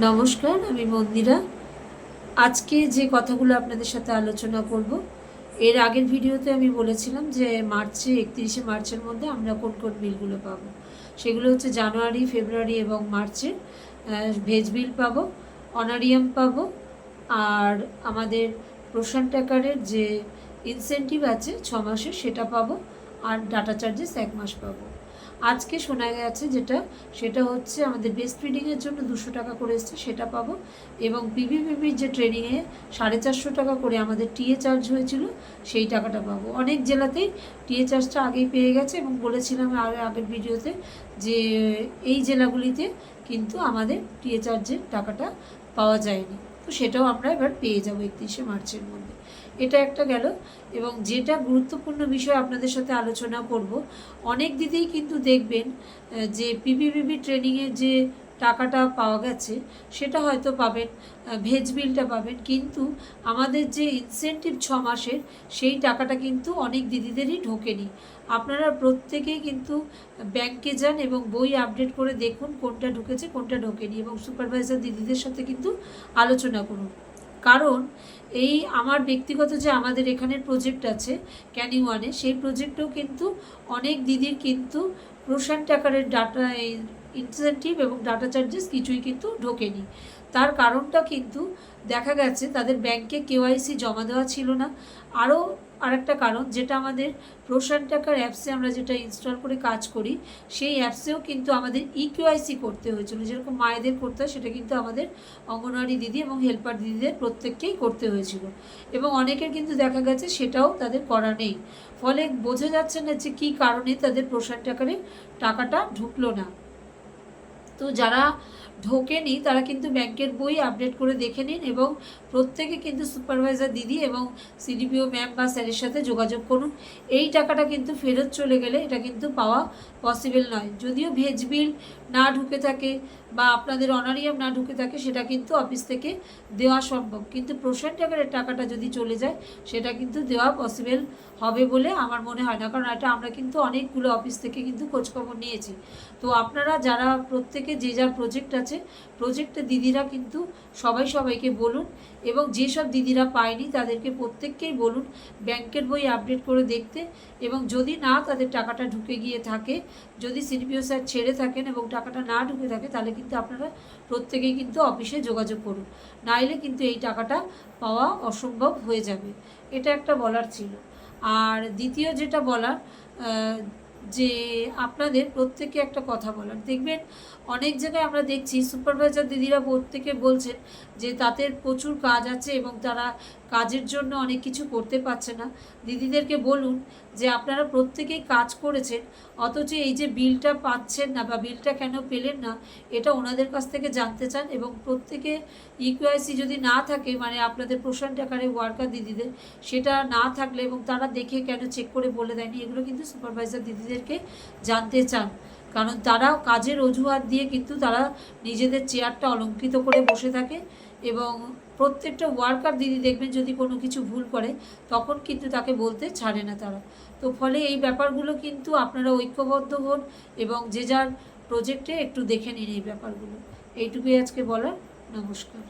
নমস্কার, আমি মন্দিরা। আজকে যে কথাগুলো আপনাদের সাথে আলোচনা করব, এর আগের ভিডিওতে আমি বলেছিলাম যে 31শে মার্চের মধ্যে আমরা কোন কোন বিলগুলো পাবো। সেগুলো হচ্ছে জানুয়ারি, ফেব্রুয়ারি এবং মার্চের ভেজ বিল পাবো, অনারিয়াম পাবো, আর আমাদের প্রশান্ত টাকারের যে ইনসেন্টিভ আছে 6 মাসের সেটা পাবো, আর ডাটা চার্জেস 1 মাস পাবো। আজকে শোনা গেছে সেটা হচ্ছে আমাদের বেস্ট রিডিংয়ের জন্য 200 টাকা করে এসছে, সেটা পাবো। এবং পিভিপিপির যে ট্রেনিংয়ে 450 টাকা করে আমাদের টিএ চার্জ হয়েছিল, সেই টাকাটা পাবো। অনেক জেলাতেই টিএ চার্জটা আগেই পেয়ে গেছে এবং বলেছিলাম আগের ভিডিওতে যে এই জেলাগুলিতে কিন্তু আমাদের টিএ চার্জের টাকাটা পাওয়া যায়নি, তো সেটাও আমরা এবার পেয়ে যাবো 31শে মার্চের মধ্যে। এটা একটা গেল। এবং যেটা গুরুত্বপূর্ণ বিষয় আপনাদের সাথে আলোচনা করব, অনেক দিদিই কিন্তু দেখবেন যে পিপিপিপি ট্রেনিংয়ের যে টাকাটা পাওয়া গেছে সেটা হয়তো পাবেন, ভেজ বিলটা পাবেন, কিন্তু আমাদের যে ইনসেন্টিভ 6 মাসের সেই টাকাটা কিন্তু অনেক দিদিদেরই ঢোকেনি। আপনারা প্রত্যেকেই কিন্তু ব্যাংকে যান এবং বই আপডেট করে দেখুন কোনটা ঢুকেছে কোনটা ঢোকেনি, এবং সুপারভাইজার দিদিদের সাথে কিন্তু আলোচনা করুন। কারণ এই আমার ব্যক্তিগত যে আমাদের এখানের প্রজেক্ট আছে ক্যানিং ওয়ানে, সেই প্রজেক্টেও কিন্তু অনেক দিদির কিন্তু প্রশান্ত টাকারের ডাটা ইনসেন্টিভ এবং ডাটা চার্জেস কিছুই কিন্তু ঢোকেনি। তার কারণটা কিন্তু দেখা গেছে তাদের ব্যাংকে কেওয়াইসি জমা দেওয়া ছিল না। আরও আরেকটা কারণ, যেটা আমাদের প্রশান্ত টাকার অ্যাপসে আমরা যেটা ইনস্টল করে কাজ করি, সেই অ্যাপসেও কিন্তু আমাদের ইকেওয়াইসি করতে হয়েছিল। যেরকম মায়েদের করতে হয়, সেটা কিন্তু আমাদের অঙ্গনওয়াড়ি দিদি এবং হেল্পার দিদিদের প্রত্যেককেই করতে হয়েছিল, এবং অনেকের কিন্তু দেখা গেছে সেটাও তাদের করা নেই। ফলে বোঝা যাচ্ছে না যে কী কারণে তাদের প্রশান্ত টাকারের টাকাটা ঢুকলো না। তো যারা ঢোকেনি তারা কিন্তু ব্যাংকের বই আপডেট করে দেখে নিন, এবং প্রত্যেকে কিন্তু সুপারভাইজার দিদি এবং সিডিপিও ম্যাম বা স্যারের সাথে যোগাযোগ করুন। এই টাকাটা কিন্তু ফেরত চলে গেলে এটা কিন্তু পাওয়া পসিবল নয়। যদিও ভেজ বিল না ঢুকে থাকে বা আপনাদের অনারিয়াম না ঢুকে থাকে, সেটা কিন্তু অফিস থেকে দেওয়া সম্ভব, কিন্তু প্রশান্ত টাকারের টাকাটা যদি চলে যায় সেটা কিন্তু দেওয়া পসিবল হবে বলে আমার মনে হয় না। কারণ এটা আমরা কিন্তু অনেকগুলো অফিস থেকে কিন্তু খোঁজখবর নিয়েছি। তো আপনারা যারা প্রত্যেকে যে যার প্রজেক্ট আছে, প্রজেক্টে দিদিরা কিন্তু সবাইকে বলুন, এবং যেসব দিদিরা পায়নি তাদেরকে প্রত্যেককেই বলুন ব্যাংকের বই আপডেট করে দেখতে। এবং যদি না তাদের টাকাটা ঢুকে গিয়ে থাকে, যদি সিডিপিও স্যার ছেড়ে থাকেন এবং টাকাটা না ঢুকে থাকে, তাহলে কিন্তু আপনারা প্রত্যেকেই কিন্তু অফিসে যোগাযোগ করুন, নাইলে কিন্তু এই টাকাটা পাওয়া অসম্ভব হয়ে যাবে। এটা একটা বলার ছিল। আর দ্বিতীয় যেটা বলার, যে আপনাদের প্রত্যেকে একটা কথা বলার, দেখবেন অনেক জায়গায় আমরা দেখছি সুপারভাইজার দিদিরা প্রত্যেকে বলছেন যে তাদের প্রচুর কাজ আছে এবং তারা কাজের জন্য অনেক কিছু করতে পারছে না। দিদিদেরকে বলুন যে আপনারা প্রত্যেকেই কাজ করেছেন, অথচ এই যে বিলটা পাচ্ছেন না বা বিলটা কেন পেলেন না, এটা ওনাদের কাছ থেকে জানতে চান। এবং প্রত্যেকে ইকিউআইসি যদি না থাকে, মানে আপনাদের প্রশান্ত টাকারে ওয়ার্কার দিদিদের সেটা না থাকলে এবং তারা দেখে কেন চেক করে বলে দেয়নি, এগুলো কিন্তু সুপারভাইজার দিদিদেরকে জানতে চান। কারণ তারা কাজের অজুহাত দিয়ে কিন্তু তারা নিজেদের চেয়ারটা অলঙ্কৃত করে বসে থাকে, এবং প্রত্যেকটা ওয়ার্কার দিদি দেখবেন যদি কোনো কিছু ভুল করে তখন কিন্তু তাকে বলতে ছাড়ে না তারা। তো ফলে এই ব্যাপারগুলো কিন্তু আপনারা ঐক্যবদ্ধ হন এবং যে যার প্রজেক্টে একটু দেখে নিন এই ব্যাপারগুলো। এইটুকুই আজকে বলার। নমস্কার।